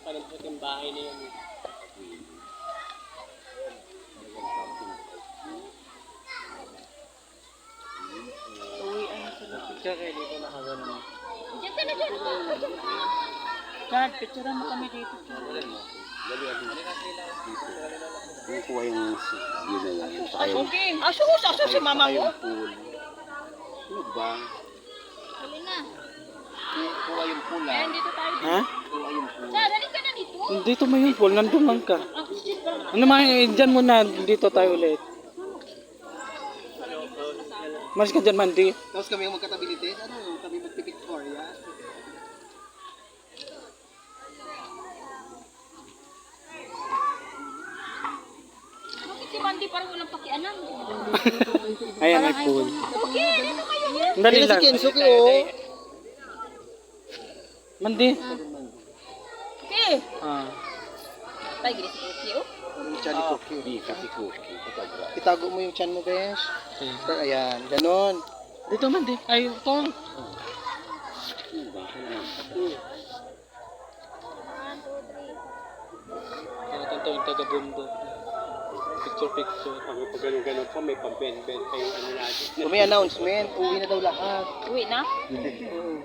panampot yung bahay na yan. Picture kayo dito nakagano. Diyan ka na dyan. Chad, picturean mo kami dito. Yung kuha yung yun na yan. Okay. Aso si mama mo. Ano ba? Dali na. Kuha yung pula. Ayan, dito tayo. Ha? Kuha yung pula. Chad, dali ka na dito. Dito mo yung pool, nandun lang ka. Ano man, dyan muna, dito tayo ulit. Mas ka dyan, Mandy. Tapos kami yung magkatabilities. Ano? Kami magpipictoria. Bakit si Mandy parang walang pakialam? Ayan, may pool. Okay, dito kayo. Dali lang. Kensuke, oh. Mandy. Okay. Ah. Tay, gini si Cookie, oh. Yung chan ni Cookie. Di kasi Cookie. Itago mo yung chan mo, besh. Ayan, ganon. Dito, Mandy. Ay, ito. Ito yung taga-bundok. Picture. Ako pag ganun-ganun pa, may pang-ben-ben pa yung ano natin. May announcement, uwi na daw lahat. Uwi na? Oo.